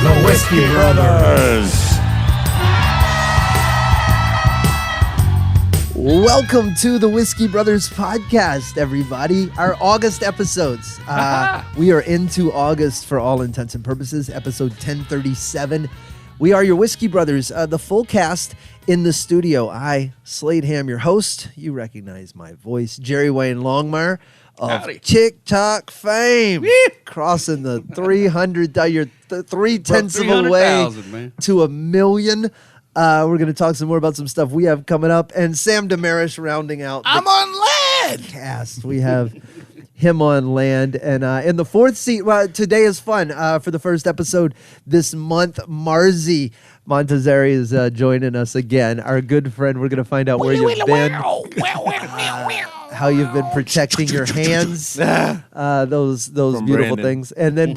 The Whiskey Brothers. Welcome to the Whiskey Brothers podcast, everybody. Our August episodes. We are into August for all intents and purposes, episode 1037. We are your Whiskey Brothers, the full cast in the studio. I, Slade Ham, your host. You recognize my voice. Jerry Wayne Longmire of TikTok fame. Crossing the 300, you're 3/10 of a way to a million. We're going to talk some more about some stuff we have coming up. And Sam Demaris rounding out I'm on land. cast. We have him on land. And in the fourth seat, today is fun. For the first episode this month, Marzi Montezari is joining us again. Our good friend. We're going to find out where you've been. How you've been protecting your hands, those beautiful Brandon. things. And then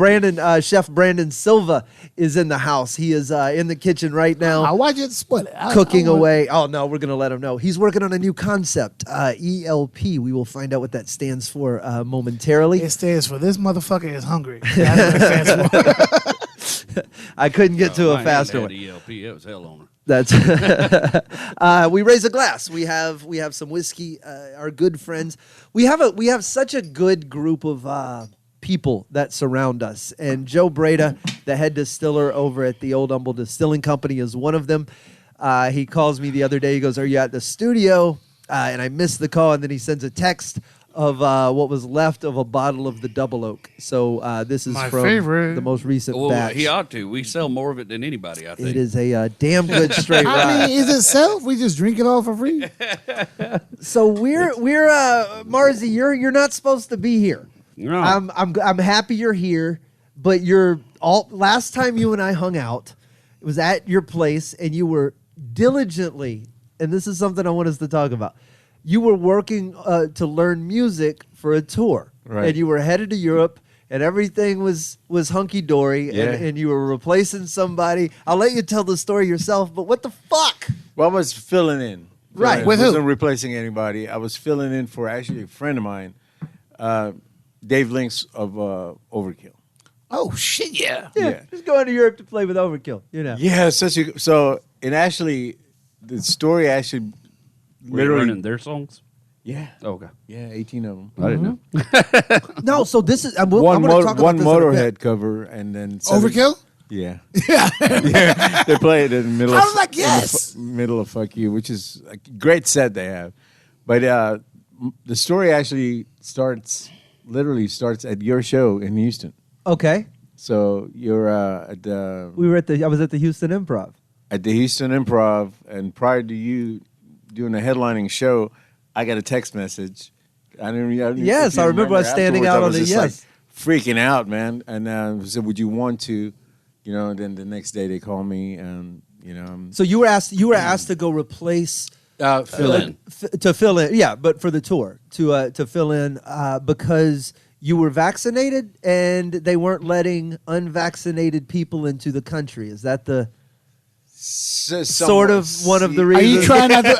Chef Brandon Silva is in the house. He is in the kitchen right now. Why'd you split it? Cooking away. Oh, no, we're going to let him know. He's working on a new concept, ELP. We will find out what that stands for momentarily. It stands for this motherfucker is hungry. That's what it stands for. I couldn't get to a faster one. ELP, it was hell on her. That's we raise a glass. We have some whiskey. Our good friends. We have such a good group of people that surround us. And Joe Breda, the head distiller over at the Old Humble Distilling Company, is one of them. He calls me the other day. He goes, "Are you at the studio?" And I missed the call. And then he sends a text of what was left of a bottle of the Double Oak. So this is My from favorite. the most recent Well, batch. he ought to. We sell more of it than anybody, I think. It is a damn good straight rye. I mean, is it self? We just drink it all for free? So we're Marzi, you're not supposed to be here. No. I'm happy you're here, but last time you and I hung out, it was at your place, and you were diligently, and this is something I want us to talk about. You were working to learn music for a tour, Right. and you were headed to Europe, and everything was hunky dory, Yeah. and you were replacing somebody. I'll let you tell the story yourself, but what the fuck? Well, I was filling in. Right. With I who? wasn't replacing anybody. I was filling in for actually a friend of mine, Dave Links of Overkill. Oh, shit, yeah. Yeah. Just going to Europe to play with Overkill, you know. Yeah, the story actually Were you literally. learning their songs? Yeah. Oh, okay. Yeah, 18 of them. I didn't know. No, so this is I'm going One, to mo- talk about one this in a bit. Motorhead cover and then Overkill? Yeah. Yeah. Yeah. They play it in the middle I of was like, yes. middle of Fuck You, which is a great set they have. But the story actually starts at your show in Houston. Okay. So you're I was at the Houston Improv. at the Houston Improv, and prior to you doing a headlining show, I got a text message. I Yes, I remember us standing out on the freaking out, man, and said, "Would you want to?" And then the next day they call me, and So you were asked to go replace fill in. to fill in. Yeah, but for the tour to fill in because you were vaccinated and they weren't letting unvaccinated people into the country. Is that the sort of one of the Are reasons? you trying not to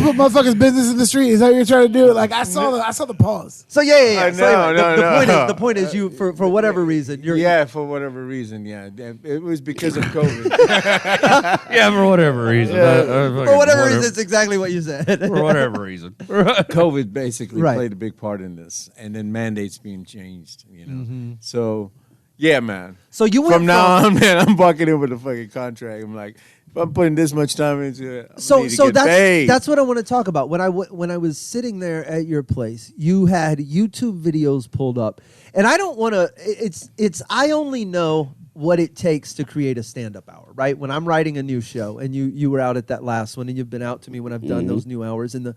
put motherfuckers' business in the street? Is that what you're trying to do? Like, I saw the pause. So yeah. So No, anyway, no. the point is you for whatever reason you're For whatever reason, yeah. It was because of COVID. Yeah, for whatever reason. for whatever reason it's exactly what you said. For whatever reason. COVID basically Right. played a big part in this, and then mandates being changed. So, yeah, man. So you went From now on, man, I'm walking in with a fucking contract. I'm like, if I'm putting this much time into it, I need to get paid. That's what I want to talk about. When I was sitting there at your place, you had YouTube videos pulled up, and I don't want to. I only know what it takes to create a stand-up hour, right? When I'm writing a new show, and you were out at that last one, and you've been out to me when I've done those new hours, and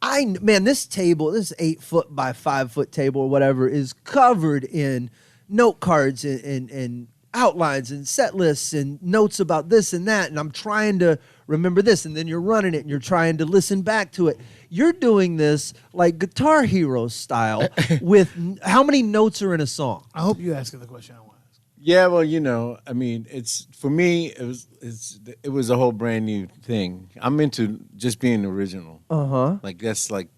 this table, this 8-foot by 5-foot table or whatever, is covered in note cards and outlines and set lists and notes about this and that, and I'm trying to remember this, and then you're running it and you're trying to listen back to it. You're doing this like Guitar Hero style with how many notes are in a song? I hope you're asking the question I want to ask. Yeah, well, I mean, it's for me. It was a whole brand new thing. I'm into just being original. Like that's like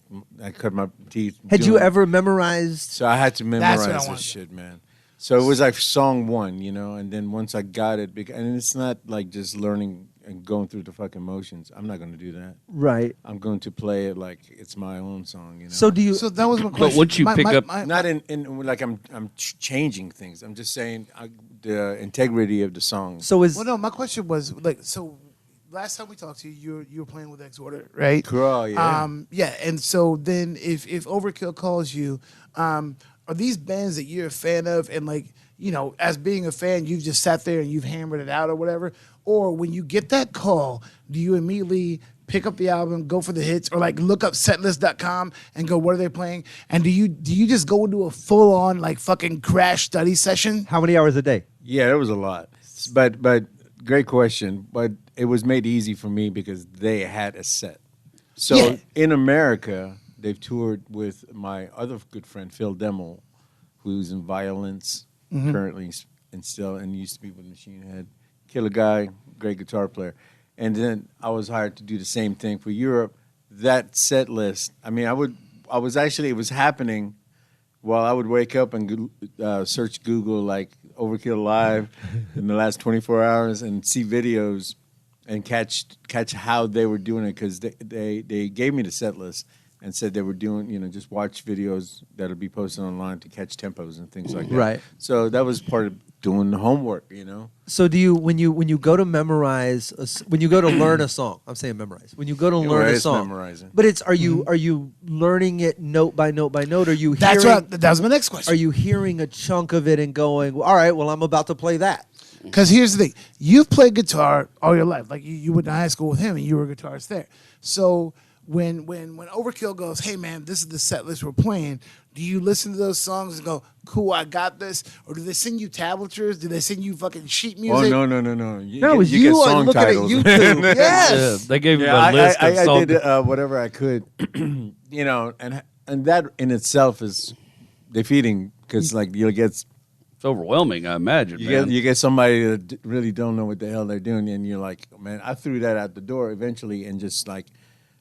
I cut my teeth. Had you ever memorized? So I had to That's what I memorize wanted this to shit, man. So it was like song one, and then once I got it, and it's not like just learning and going through the fucking motions. I'm not going to do that. Right. I'm going to play it like it's my own song, So do you? So that was my question. But once you pick up- Not in like I'm changing things. I'm just saying the integrity of the song. So is Well, no, my question was like, so last time we talked to you, you were playing with Exorder, right? Cool, yeah. Yeah, and so then if Overkill calls you, are these bands that you're a fan of, and like, as being a fan, you've just sat there and you've hammered it out or whatever, or when you get that call, do you immediately pick up the album, go for the hits, or like look up setlist.com and go, what are they playing? And do you just go into a full on like fucking crash study session? how many hours a day? Yeah, it was a lot. But great question. But it was made easy for me because they had a set. So Yeah. in America, they've toured with my other good friend, Phil Demmel, who's in Violence currently and still, and used to be with Machine Head. Killer guy, great guitar player. And then I was hired to do the same thing for Europe. That set list, I mean, it was happening while I would wake up and search Google like Overkill Live in the last 24 hours and see videos and catch how they were doing it, because they gave me the set list and said they were doing, just watch videos that'll be posted online to catch tempos and things like that. Right. So that was part of doing the homework, So do you when you go to memorize when you go to learn a song? I'm saying memorize. When you go to learn a it's song, memorizing. but it's are you learning it note by note by note? Are you That hearing? was my next question. Are you hearing a chunk of it and going, all right, well, I'm about to play that? Because here's the thing. You've played guitar all your life. Like you went to high school with him and you were a guitarist there. So when Overkill goes, hey man, this is the set list we're playing, do you listen to those songs and go, cool, I got this? Or do they send you tablatures? Do they send you fucking sheet music? Oh, no. No, it get- was you you get on song looking at titles. YouTube. Yeah, Yes. they gave you Yeah, a list of I songs. did whatever I could, and that in itself is defeating, because like you'll get It's overwhelming, I imagine, man. you get somebody that really don't know what the hell they're doing, and you're like, man, I threw that out the door eventually, and just like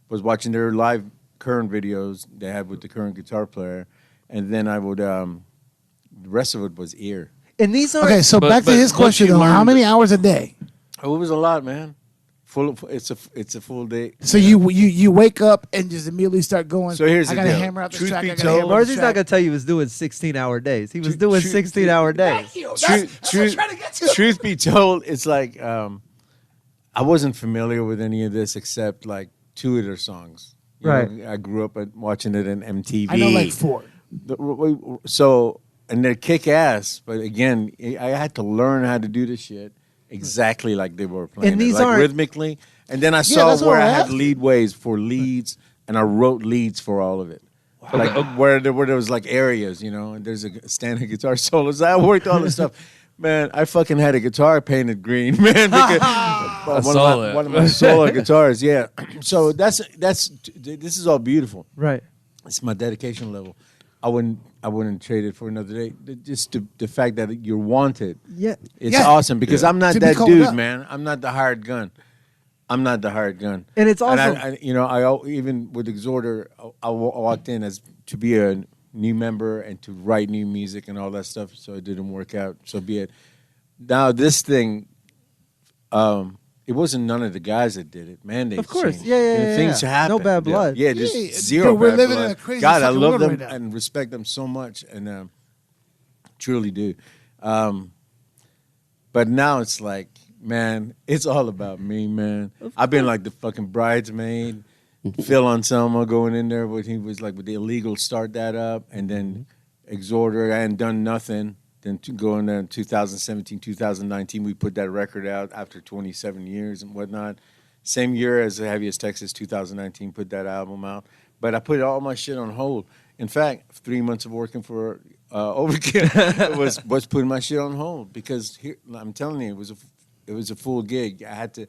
was watching their live current videos they had with the current guitar player, and then I would the rest of it was ear. And these are Okay, so But- back to but his once question you though. How learn many hours a day? Oh, it was a lot, man. It's a full day. So you wake up and just immediately start going. So here's I the gotta deal. hammer out this Truth track. be I gotta told- hammer out this Marzi's not track. gonna tell you he was doing 16-hour days. He was Truth- doing truth- 16-hour days. Thank you. That's what I'm trying to get to. Truth be told, it's like I wasn't familiar with any of this except like two of their songs. You Right. know, I grew up watching it on MTV. I know like 4. So, and they're kick ass, but again, I had to learn how to do this shit exactly like they were playing And it, these like aren't- rhythmically. And then I saw that's what where I I'm had asking. lead ways for leads, and I wrote leads for all of it. Like where there was like areas, and there's a standard guitar solos. I worked all this stuff. Man, I fucking had a guitar painted green, man. Because saw that. one of my solo guitars, yeah. So this is all beautiful. Right. It's my dedication level. I wouldn't trade it for another day. Just the fact that you're wanted. Yeah. It's Yeah. awesome, because I'm not To be that called dude, up. man. I'm not the hired gun. I'm not the hired gun. And it's also even with Exorder, I walked in as to be a new member and to write new music and all that stuff. So it didn't work out. So be it. Now this thing, it wasn't none of the guys that did it. Man, they Of course. changed. Yeah. Things happen. No bad blood. Yeah, just Yeah, zero. dude, we're bad living blood. in a crazy God, I fucking love world them right now. and respect them so much, and truly do. But now it's like, man, it's all about me, man. I've been like the fucking bridesmaid. Phil Anselmo going in there, he was like with the illegal, start that up, and then Exorder, I hadn't done nothing. Then going there in 2017, 2019, we put that record out after 27 years and whatnot. Same year as The Heaviest Texas, 2019, put that album out. But I put all my shit on hold. In fact, 3 months of working for Overkill was putting my shit on hold, because here, I'm telling you, it was a full gig. I had to,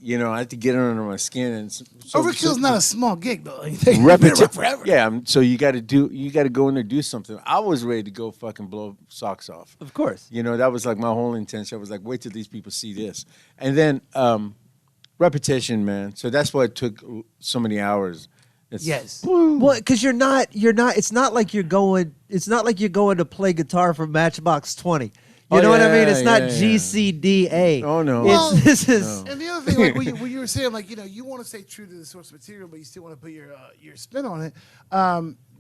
I had to get it under my skin. And Overkill's not a small gig though. forever. Yeah, so you got to go in there, do something. I was ready to go fucking blow socks off. Of course. That was like my whole intention. I was like, wait till these people see this, and then repetition, man. So that's why it took so many hours. Yes. Well, because you're not. It's not like you're going. It's not like you're going to play guitar for Matchbox 20. You know what I mean? It's not G, C, D, A. Oh no. Well, This is. And the other thing, like when you were saying, like you want to stay true to the source material, but you still want to put your spin on it.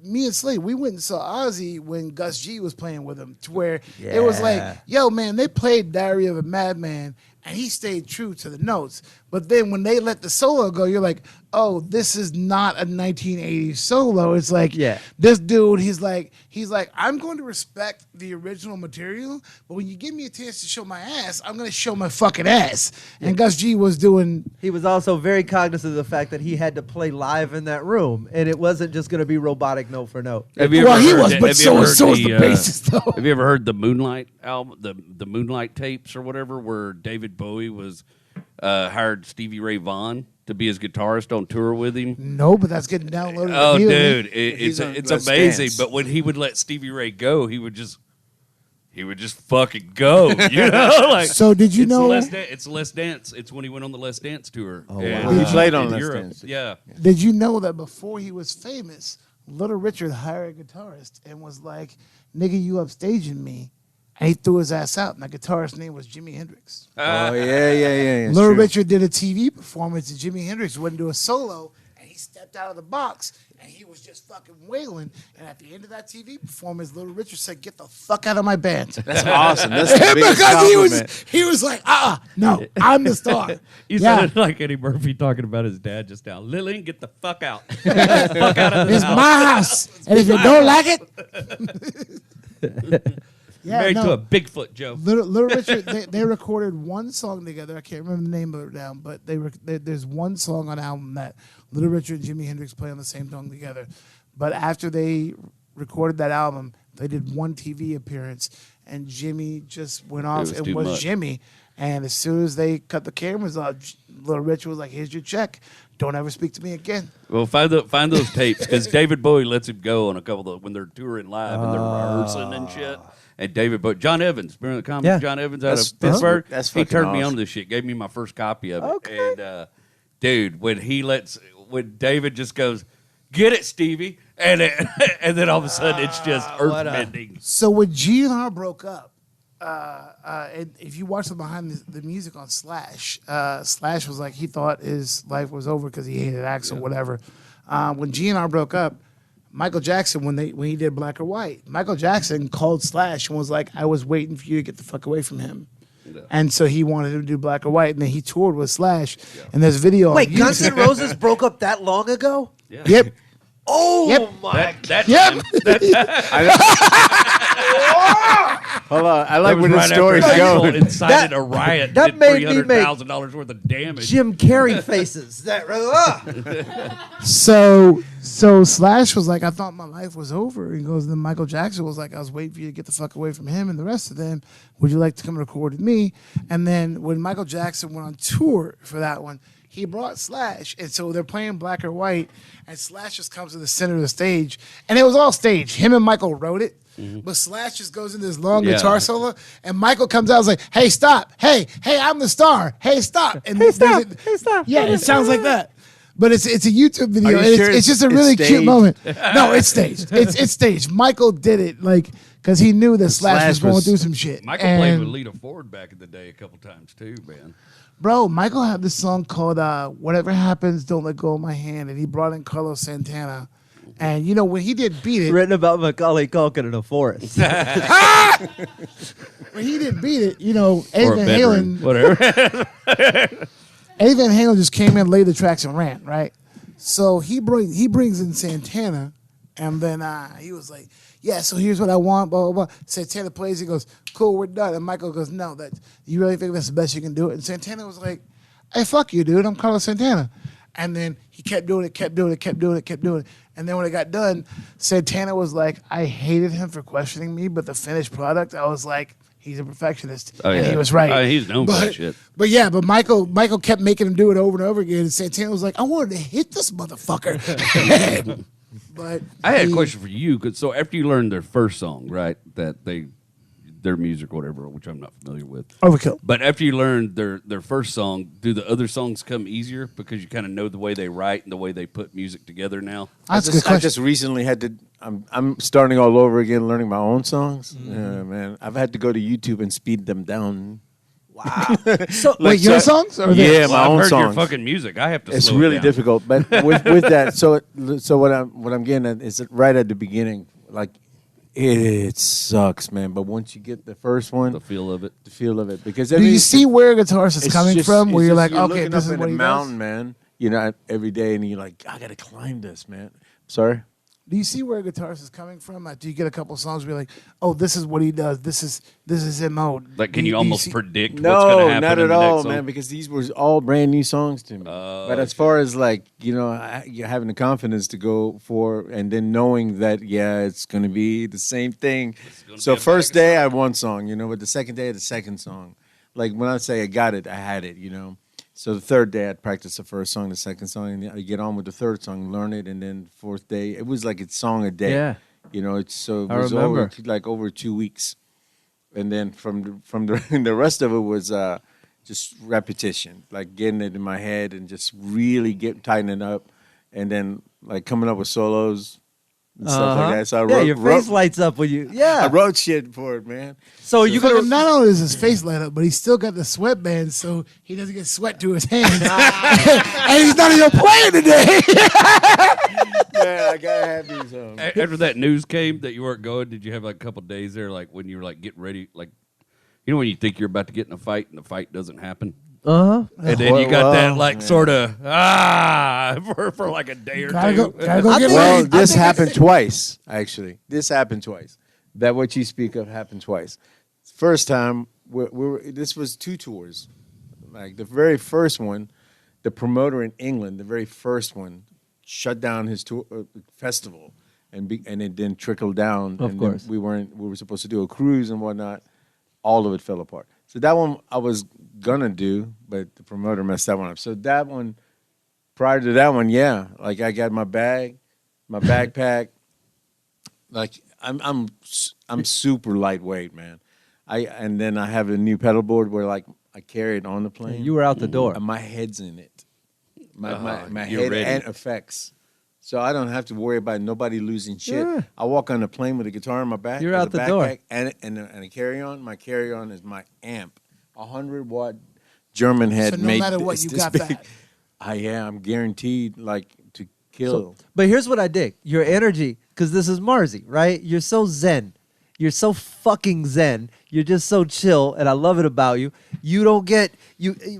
Me and Slade, we went and saw Ozzy when Gus G was playing with him, to where it was like, yo, man, they played Diary of a Madman, and he stayed true to the notes. But then when they let the solo go, you're like, oh, this is not a 1980s solo. It's like, this dude, he's like, I'm going to respect the original material, but when you give me a chance to show my ass, I'm going to show my fucking ass. And Gus G was doing... He was also very cognizant of the fact that he had to play live in that room, and it wasn't just going to be robotic note for note. Well, he was, but so was the bassist, though. Have you ever heard the Moonlight album, the Moonlight tapes or whatever, where David Bowie was hired Stevie Ray Vaughan to be his guitarist on tour with him? No, but that's getting downloaded. Oh, dude, it's Let's amazing. Dance. But when he would let Stevie Ray go, he would just fucking go. You know, like, so did you know? It's Let's Dance. It's when he went on the Let's Dance tour. Oh, And, wow. He played on in Let's Europe. Dance. Yeah. Did you know that before he was famous, Little Richard hired a guitarist and was like, "Nigga, you upstaging me," and he threw his ass out. And the guitarist's name was Jimi Hendrix. Oh yeah. Little Richard did a TV performance, and Jimi Hendrix wouldn't do a solo, and he stepped out of the box, and he was just fucking wailing. And at the end of that TV performance, Little Richard said, "Get the fuck out of my band." That's awesome. That's the biggest because he was like, no, I'm the star. You sounded like Eddie Murphy talking about his dad just now. Lillian, get the fuck out. Get the fuck out of this It's house. my house, and if you don't like it, Married to a Bigfoot, Joe. Little Richard, they recorded one song together. I can't remember the name of it now, but there's one song on the album that Little Richard and Jimi Hendrix play on the same song together. But after they recorded that album, they did one TV appearance, and Jimmy just went off was and too was much. Jimmy. And as soon as they cut the cameras off, Little Richard was like, "Here's your check. Don't ever speak to me again." Well, find those tapes, because David Bowie lets him go on a couple of when they're touring live and they're rehearsing and shit. And David Bowie, John Evans, remember the comic John Evans out of Pittsburgh? That's he fucking turned me awesome. on to this shit, gave me my first copy of it. Okay. And dude, when David just goes, "Get it, Stevie," and then all of a sudden it's just earth-bending. So when G&R broke up, and if you watch the behind the music on Slash, Slash was like, he thought his life was over because he hated Axl, whatever. When G&R broke up, Michael Jackson, when he did Black or White, Michael Jackson called Slash and was like, "I was waiting for you to get the fuck away from him." Yeah. And so he wanted him to do Black or White, and then he toured with Slash. Yeah. And there's video. Wait, Guns N' Roses broke up that long ago? Yeah. Yep. Oh my! Hold on, I like where the right story's after Axl going. incited a riot. that Did made me make $300,000 worth of damage. Jim Carrey faces. So Slash was like, "I thought my life was over." He goes, and then Michael Jackson was like, "I was waiting for you to get the fuck away from him and the rest of them. Would you like to come record with me?" And then when Michael Jackson went on tour for that one, he brought Slash, and so they're playing Black or White, and Slash just comes to the center of the stage, and it was all staged. Him and Michael wrote it. But Slash just goes into this long guitar solo, and Michael comes out and is like, "Hey, stop. Hey, I'm the star. Hey, stop." And Hey, stop. Yeah, it sounds like that. But it's a YouTube video. Are you And sure it's just a it's really cute staged? moment. No, it's staged. It's staged. Michael did it like because he knew that Slash was going through some shit. Michael played And, with Lita Ford back in the day a couple times too, man. bro, Michael had this song called "Whatever Happens, Don't Let Go of My Hand," and he brought in Carlos Santana. And you know when he did "Beat It," Written about Macaulay Culkin in a forest. when he did "Beat It," you know Eddie Or a Van bedroom, Halen, whatever. Eddie Van Halen just came in, laid the tracks, and ran. Right. So he brings in Santana, and then he was like, "Yeah, so here's what I want." Blah blah blah. Santana plays. He goes, "Cool, we're done." And Michael goes, "No, that you really think that's the best you can do it?" And Santana was like, "Hey, fuck you, dude. I'm Carlos Santana." And then he kept doing it. And then when it got done, Santana was like, "I hated him for questioning me, but the finished product, I was like, he's a perfectionist." Oh, And yeah. he was right. He's known for that shit. But Michael kept making him do it over and over again. And Santana was like, "I wanted to hit this motherfucker." But I had a question for you. So after you learned their first song, right, that they their music or whatever, which I'm not familiar with. Overkill. But after you learn their first song, do the other songs come easier because you kind of know the way they write and the way they put music together now? That's a good I question. just recently had to. I'm starting all over again, learning my own songs. Man, I've had to go to YouTube and speed them down. Wow. So Wait, your songs? Or Yeah, theirs? my I've own heard your songs. fucking music. I have to. It's slow it really down. difficult, but with that, so what I'm getting at is right at the beginning, like it sucks, man. But once you get the first one, The feel of it. because Do you see where a guitarist is it's coming just- from? it's Where you're just like, okay, looking this up is at what a he mountain, does. man. You know, every day, and you're like, I gotta climb this, man. Sorry. Do you see where a guitarist is coming from? Like, do you get a couple songs where you're like, oh, this is what he does. This is his MO. Like, Do can you do almost see- predict what's going to No, happen? not in at the all, next song? man. Because these were all brand new songs to me. But as far as like you're having the confidence to go for, and then knowing that it's going to be the same thing. gonna So be a first bag of day I had one song, but the second day I had the second song. Like when I say I got it, I had it. So the third day I'd practice the first song, the second song, and I get on with the third song, learn it, and then fourth day it was like a song a day. Yeah. It was remember. over 2 weeks. And then from the rest of it was just repetition, like getting it in my head and just really tightening up, and then like coming up with solos and stuff like that. So I wrote, your face lights up when you. Yeah. I wrote shit for it, man. So you Fucking gonna not only is his face light up, but he's still got the sweatband, so he doesn't get sweat to his hands. And he's not even playing today. Man, I gotta have these. After that news came that you weren't going, did you have like a couple days there, like when you were like getting ready, like when you think you're about to get in a fight and the fight doesn't happen, Uh-huh. and then you got that Well, like man. sort of for like a day or Gotta two. go get Well, ready. this happened twice, actually. This happened twice. That what you speak of happened twice. First time, this was 2 tours. Like the very first one, the promoter in England, the very first one, shut down his tour festival, and it then trickled down. Of and course. then we were supposed to do a cruise and whatnot. All of it fell apart. So that one I was gonna do, but the promoter messed that one up. So that one, prior to that one, like I got my bag, my backpack. Like I'm super lightweight, man. And then I have a new pedal board where like I carry it on the plane. You were out the door. And my head's in it. My you're head ready. and effects. So I don't have to worry about nobody losing shit. Yeah. I walk on the plane with a guitar in my back. You're with out a the door. backpack And a carry-on. My carry-on is my amp. 100-watt German head So no made matter what, this you big. got that. I'm guaranteed like to kill. But here's what I dig: your energy, because this is Marzi, right? You're so zen. You're so fucking zen. You're just so chill, and I love it about you. You don't get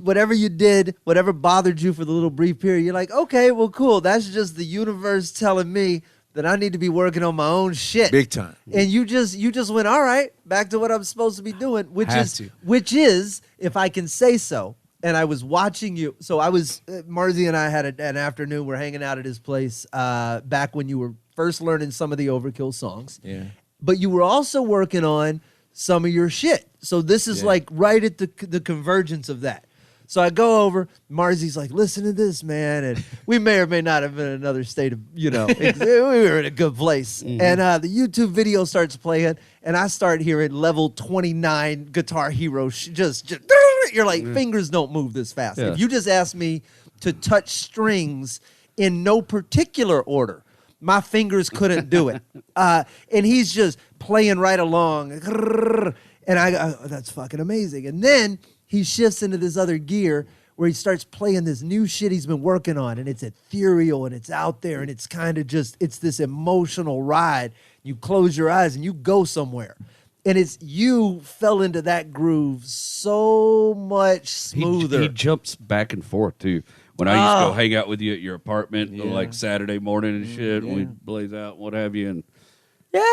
whatever you did, whatever bothered you for the little brief period. You're like, okay, well, cool. That's just the universe telling me that I need to be working on my own shit. Big time. And you just went, all right, back to what I'm supposed to be doing, which is, if I can say so. And I was watching you. So I was, Marzi and I had an afternoon. We're hanging out at his place back when you were first learning some of the Overkill songs. Yeah. But you were also working on some of your shit. So this is like right at the convergence of that. So I go over, Marzi's like, listen to this, man. And we may or may not have been in another state of, we were in a good place. Mm-hmm. And the YouTube video starts playing, and I start hearing level 29 Guitar Hero. Just you're like, fingers don't move this fast. Yeah. If you just asked me to touch strings in no particular order, my fingers couldn't do it. And he's just playing right along. And I go, oh, that's fucking amazing. And then he shifts into this other gear where he starts playing this new shit he's been working on. And it's ethereal and it's out there and it's kind of just, it's this emotional ride. You close your eyes and you go somewhere. And you fell into that groove so much smoother. He jumps back and forth too. When I used to go hang out with you at your apartment, like Saturday morning and shit, and we'd blaze out, what have you, and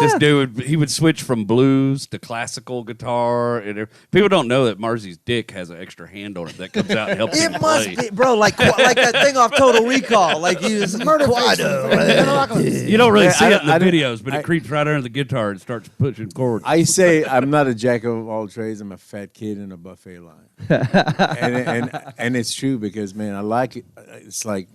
this dude he would switch from blues to classical guitar. And people don't know that Marzi's dick has an extra hand on it that comes out and helps him It must play. be, bro, like that thing off Total Recall. Like you just Murder Quado. You don't really see it in the I don't- videos, but it creeps right under the guitar and starts pushing chords. I say I'm not a jack of all trades. I'm a fat kid in a buffet line, and it's true because man, I like it. It's like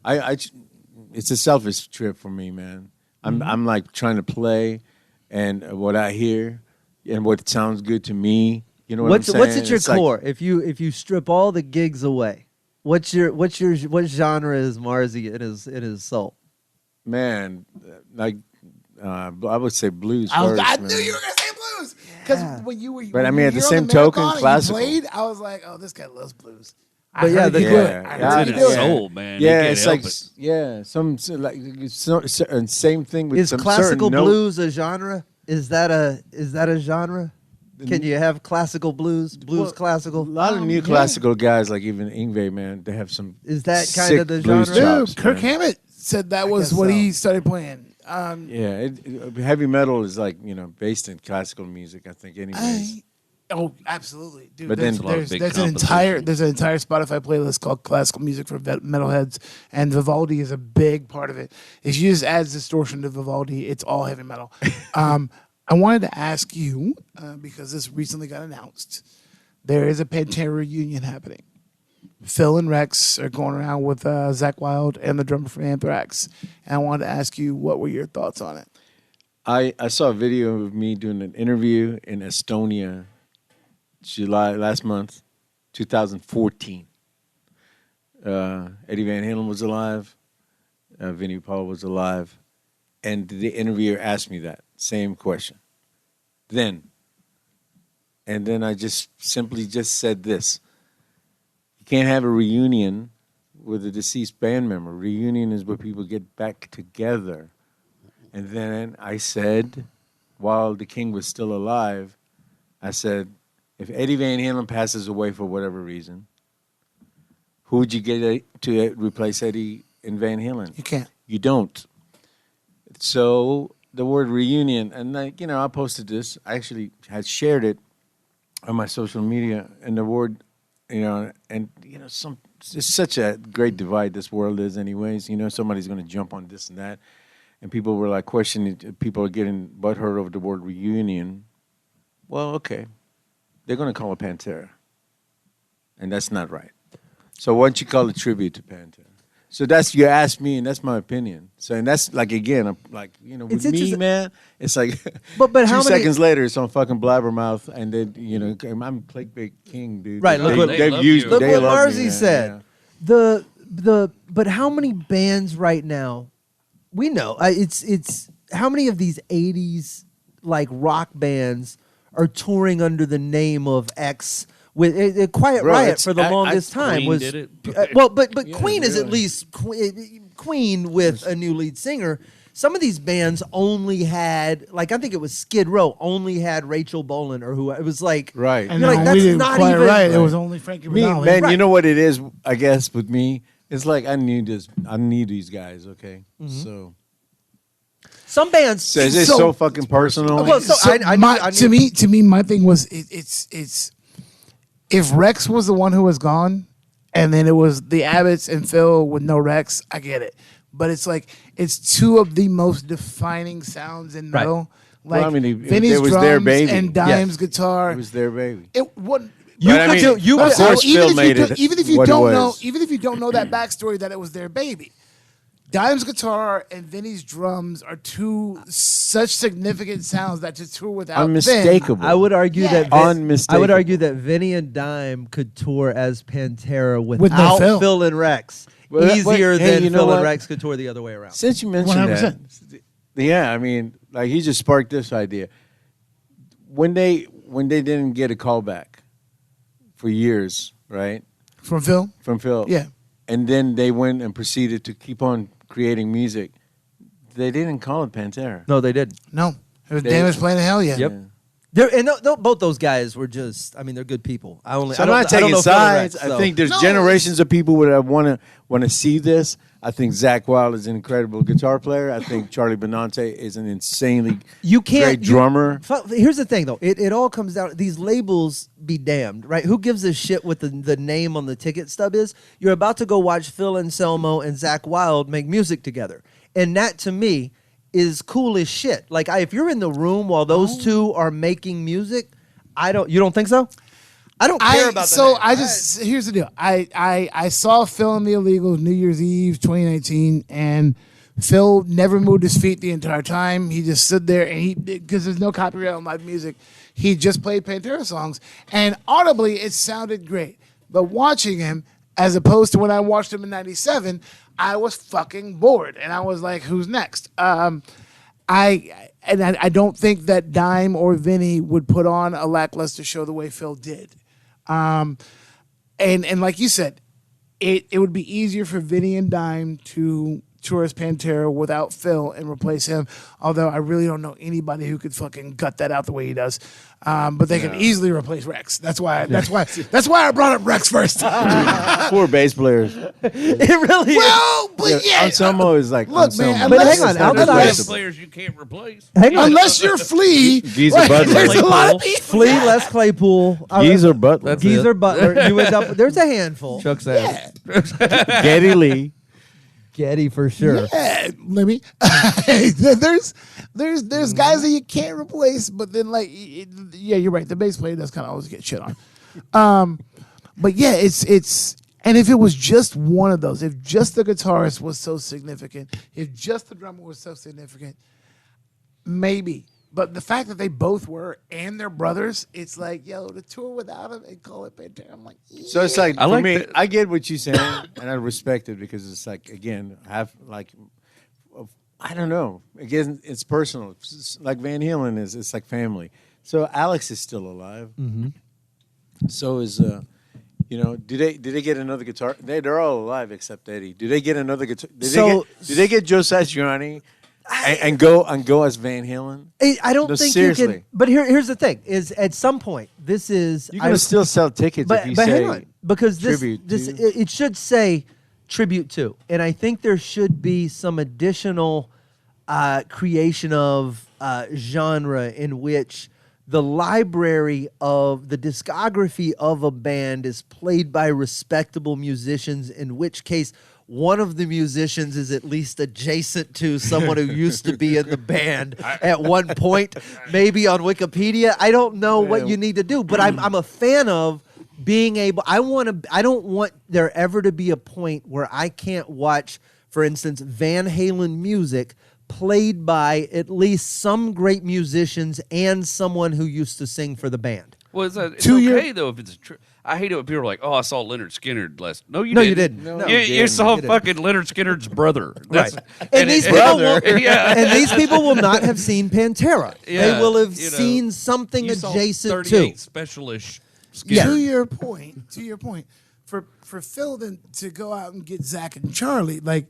it's a selfish trip for me, man. I'm like trying to play, and what I hear, and what sounds good to me. You know what I'm saying? What's at your It's like- core? If you strip all the gigs away, what genre is Marzi in his soul? man, like I would say blues I first. knew man. you were gonna say blues because when you were. But when I you mean, were at the here on same token, marathon and you classical. played, I was like, oh, this guy loves blues. But yeah, the- I heard It's you in do his it. soul, man. Yeah, You can't it's help like it. and same thing with Is some classical certain blues a genre? Is that a genre? Can you have classical blues Well, classical? A lot of new yeah. classical guys like even Ingve, man, they have some. Is that kind sick of the blues genre? chops, Dude, Kirk man. Hammett said that was guess what so. he started playing. Yeah, heavy metal is like based in classical music. I think, anyways. Absolutely, dude. But then- there's, There's a lot of there's, big there's an entire Spotify playlist called "Classical Music for Metalheads," and Vivaldi is a big part of it. If you just add distortion to Vivaldi, it's all heavy metal. I wanted to ask you because this recently got announced. There is a Pantera reunion happening. Phil and Rex are going around with Zakk Wylde and the drummer from Anthrax, and I wanted to ask you what were your thoughts on it. I saw a video of me doing an interview in Estonia, last month, 2014. Eddie Van Halen was alive, Vinnie Paul was alive, and the interviewer asked me that same question. And then I just simply said this: you can't have a reunion with a deceased band member. Reunion is where people get back together. And then I said, while the king was still alive, I said, if Eddie Van Halen passes away for whatever reason, who would you get to replace Eddie and Van Halen? You can't. You don't. So the word reunion, and I posted this. I actually had shared it on my social media, and the word, it's such a great divide this world is anyways. Somebody's going to jump on this and that. And people were like questioning, people are getting butthurt over the word reunion. Well, okay. They're going to call it Pantera. And that's not right. So why don't you call it tribute to Pantera? So you asked me, and that's my opinion. So, and that's like, again, with It's me, interesting- man, it's like But how 2 many- seconds later, it's on fucking Blabbermouth, and then, I'm Clickbait King, dude. Right, look what- They love you. Look they what love me, Marzi man, said. yeah. But how many bands right now? We know it's how many of these '80s like rock bands are touring under the name of X. With Quiet Bro, Riot it's- for the I- longest time Queen was did it. but Yeah, Queen is at really. least Queen with a new lead singer. Some of these bands only had I think it was Skid Row only had Rachel Bolan or who it was like Right. And You're like, no, that's we didn't not quite even right. It was only Frankie Me, Rinaldi. man, Right. you know what it is, I guess, with me? It's like I need these guys, okay? So some bands. So is it so fucking personal? Well, so I knew- To me, my thing was it's if Rex was the one who was gone, and then it was the Abbotts and Phil with no Rex, I get it. But it's like it's two of the most defining sounds in Right. metal. Well, Like I mean, Vinny's it was drums their baby. and Dime's guitar. It was their baby. It wasn't. You But I could mean, do- you of could- course even Phil if made you it do, even if you what it don't know, was. even if you don't know that backstory that it was their baby. Dime's guitar and Vinny's drums are two such significant sounds that to tour without them. Unmistakable. I would argue Yeah. that Unmistakable. I would argue that Vinny and Dime could tour as Pantera With without no Phil. Phil and Rex Well, easier hey, than you know Phil and what? Rex could tour the other way around. Since you mentioned 100%. that, yeah, I mean, like he just sparked this idea. When they didn't get a call back for years, right, From Phil? from Phil, Yeah. and then they went and proceeded to keep on creating music. They didn't call it Pantera. No, they didn't. No. It was They- Damage Playing Hell Yeah. Yep. Both those guys were just. I mean, they're good people. So I'm not I don't taking know Phil and sides. Rex, I so- think there's No, generations of people that want to see this. I think Zakk Wylde is an incredible guitar player. I think Charlie Benante is an insanely you can't. great drummer. Here's the thing, though. It all comes down. These labels be damned, right? Who gives a shit what the name on the ticket stub is? You're about to go watch Phil Anselmo and Zakk Wylde make music together, and that to me is cool as shit. Like if you're in the room while those two are making music, you don't think so? I don't care about that. Here's the deal. I saw Phil and the Illegals New Year's Eve 2019, and Phil never moved his feet the entire time. He just stood there and because there's no copyright on live music, he just played Pantera songs. And audibly, it sounded great. But watching him, as opposed to when I watched him in 97, I was fucking bored. And I was like, who's next? I don't think that Dime or Vinny would put on a lackluster show the way Phil did. And like you said, it would be easier for Vinny and Dime to tour as Pantera without Phil and replace him. Although I really don't know anybody who could fucking gut that out the way he does. But they can easily replace Rex. That's why I brought up Rex first. Poor bass players. It really Well, but yeah. Ensemble is like Look, ensemble. man, But unless- hang on, unless- outside- players you can't replace. Hang on. Unless you're Flea, Geezer like, Butler. there's a lot of people. Flea, Les Claypool, Geezer Butler. That's Geezer it. Butler. You end up. There's a handful. Chuck's ass. Geddy Lee. Getty for sure. Yeah, let me. there's guys that you can't replace, but then yeah, you're right. The bass player does kind of always get shit on. But yeah, it's and if it was just one of those, if just the guitarist was so significant, if just the drummer was so significant, maybe. But the fact that they both were and they're brothers, it's like, yo, to tour without them and call it Pantera. I'm like, yeah. So it's like, I for like me, that- I get what you're saying, and I respect it because it's like, again, I don't know. Again, it's personal. It's like Van Halen is, it's like family. So Alex is still alive. Mm-hmm. So is, did they get another guitar? They're all alive except Eddie. Do they get another guitar? Did they get Joe Satriani and go as Van Halen? I don't No, think seriously. you can. But here's the thing: is at some point this is You're gonna still sell tickets if you but say hang on, because tribute this to. it should say tribute to, and I think there should be some additional creation of genre in which the library of the discography of a band is played by respectable musicians, in which case one of the musicians is at least adjacent to someone who used to be in the band at one point, maybe on Wikipedia. I don't know what you need to do, but I'm a fan of being able. I don't want there ever to be a point where I can't watch, for instance, Van Halen music played by at least some great musicians and someone who used to sing for the band. Well, it's To okay your- though if it's true. I hate it when people are like, "Oh, I saw Leonard Skinner last." No, you No, didn't. you didn't. No, No. You, you you saw didn't. fucking Leonard Skinner's brother. That's, And these people will, Yeah. and these people will not have seen Pantera. They Yeah, will have you know, seen something You saw adjacent 38 to. specialish. Yeah. To your point, for Phil then to go out and get Zach and Charlie, like,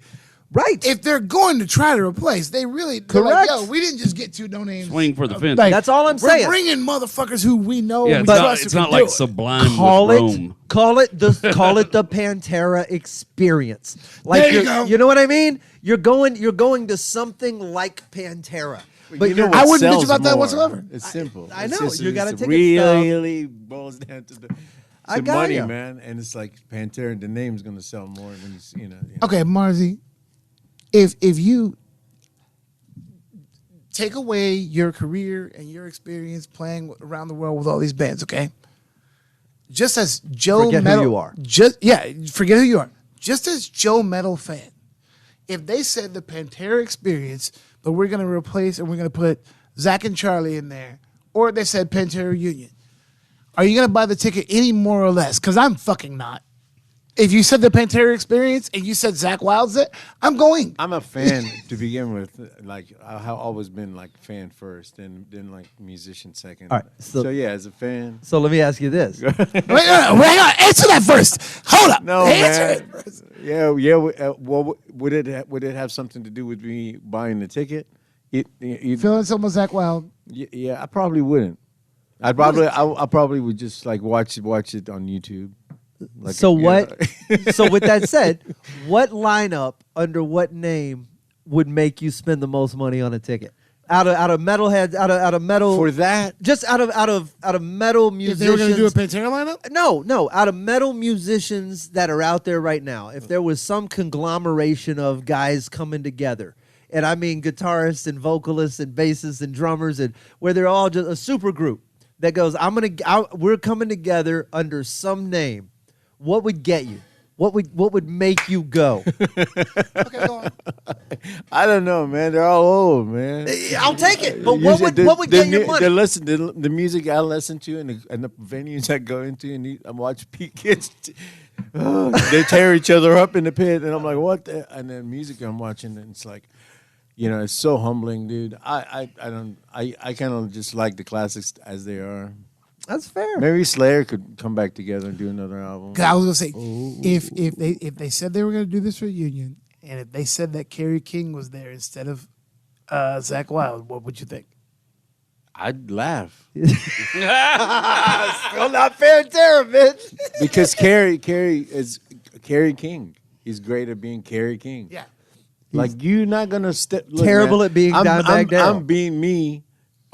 Right. if they're going to try to replace, they're like, Correct. yo, we didn't just get two no names. Swing for the fence. Like, That's all I'm we're saying. bringing motherfuckers who we know. Yeah, and it's we not, trust it's who not can like do it. Sublime call with it Rome. call it the Pantera experience. Like There you go. you know what I mean? You're going to something like Pantera. But You know you're, what I wouldn't bitch sells about that more? whatsoever. It's simple. I It's know. just- You got a it's ticket stub. really boils down to the I got money, ya. man. And it's like Pantera. The name's gonna sell more than you know. Okay, Marzi, if you take away your career and your experience playing around the world with all these bands, okay? Just as Joe Forget who Metal, you are. Forget who you are. Just as Joe Metal fan, if they said the Pantera experience, but we're gonna replace and we're gonna put Zach and Charlie in there, or they said Pantera Union, are you gonna buy the ticket any more or less? Because I'm fucking not. If you said the Pantera experience and you said Zach Wild's it, I'm going. I'm a fan to begin with. Like I've always been like fan first, and then like musician second. All right, so yeah, as a fan. so let me ask you this. Wait, hang on. Answer that first. Hold up. No, Answer man. it first. Yeah. Well, would it have something to do with me buying the ticket? Feeling someone Zach Wild. Yeah, I probably wouldn't. I probably would just like watch it on YouTube. Like, So you what? know. So with that said, what lineup under what name would make you spend the most money on a ticket? Out of metalheads, out of metal, For that, just out of metal If they were going to do a musicians. Pantera lineup? No, out of metal musicians that are out there right now. If there was some conglomeration of guys coming together, and I mean guitarists and vocalists and bassists and drummers, and where they're all just a super group that goes, we're coming together under some name. What would get you? What would make you go? Okay, go on. I don't know, man. They're all old, man. I'll take it. But Usually what would get your money? The music I listen to and the venues I go into and I watch kids. They tear each other up in the pit, and I'm like, what? And then music I'm watching, and it's like, it's so humbling, dude. I kind of just like the classics as they are. That's fair. Maybe Slayer could come back together and do another album. 'Cause I was gonna say, if they said they were gonna do this reunion, and if they said that Kerry King was there instead of Zach Wilde, what would you think? I'd laugh Still not fair, Tara, bitch. because Kerry is Kerry King. He's great at being Kerry King. Yeah. Like you're not gonna step. Terrible at being Dimebag Darrell. I'm being me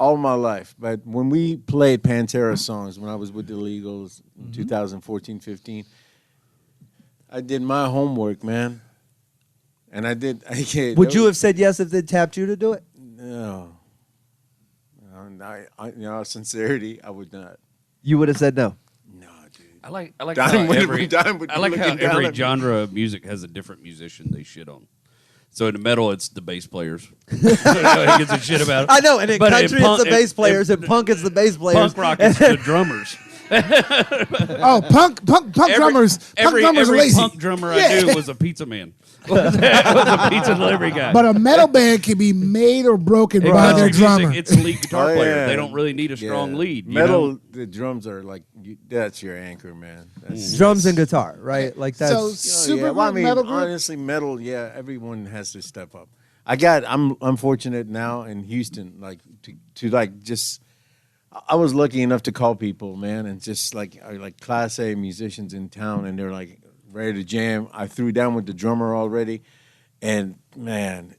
all my life, but when we played Pantera songs when I was with the Illegals in 2014-15, I did my homework, man, and I did. Would you have said yes if they tapped you to do it? No. Sincerity, I would not. You would have said no. No, dude. I like how Don would- every Don would I like be how looking down every at me. genre of music has a different musician they shit on. So in the metal, it's the bass players. He gets a shit about it. I know, and in But country punk- it's the bass players, and punk it's the bass players. Punk rock, it's the drummers. Oh, punk drummers. Punk drummers are every lazy. punk drummer Yeah. I knew was a pizza man. was a pizza delivery guy. But a metal band can be made or broken by Country their music, drummer. it's a lead guitar Oh, player. yeah. They don't really need a strong Yeah. lead. you Metal, know? the drums are like that's your anchor, man. That's, Drums and guitar, right? Like that's So Oh, super yeah. Well, I group, mean, metal group. honestly, metal. Yeah, everyone has to step up. I'm fortunate now in Houston, like to like just. I was lucky enough to call people, man, and just like Class A musicians in town, and they're like ready to jam. I threw down with the drummer already, and man,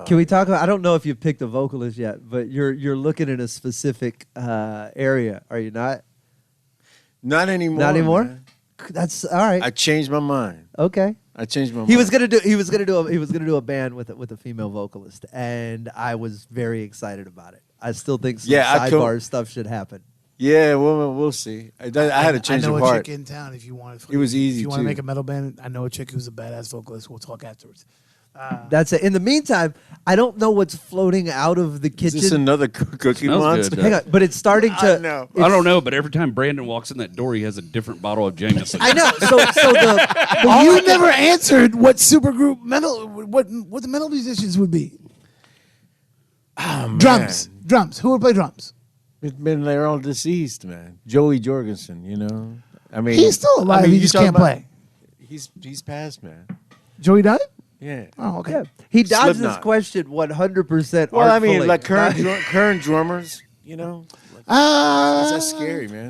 Can we talk about? I don't know if you've picked a vocalist yet, but you're looking in a specific area, are you not? not anymore. Not anymore? Man. That's all right. I changed my mind. Okay. I changed my mind. He was gonna do a band with a female vocalist, and I was very excited about it. I still think some sidebar stuff should happen. Yeah, we'll see. I had to change I know the a part. chick in town. If you want, It was easy, If you want to too. make a metal band, I know a chick who's a badass vocalist. We'll talk afterwards. That's it. In the meantime, I don't know what's floating out of the Is kitchen. this another Cookie Smells Monster? good. Hang on, but it's starting to. I know. I don't know, but every time Brandon walks in that door, he has a different bottle of Jameson. I know. So the But you never answered what supergroup metal, what the metal musicians would be. Oh, Drums. man. Drums. Who would play drums? They're all deceased, man. Joey Jorgensen, you know. I mean, He's still alive. He you just talking can't about- play. He's passed, man. Joey died? Yeah. Oh, okay. yeah, he dodged this Slipknot. question 100%. Well, I mean, artfully. like current drummers, you know. That's scary, man.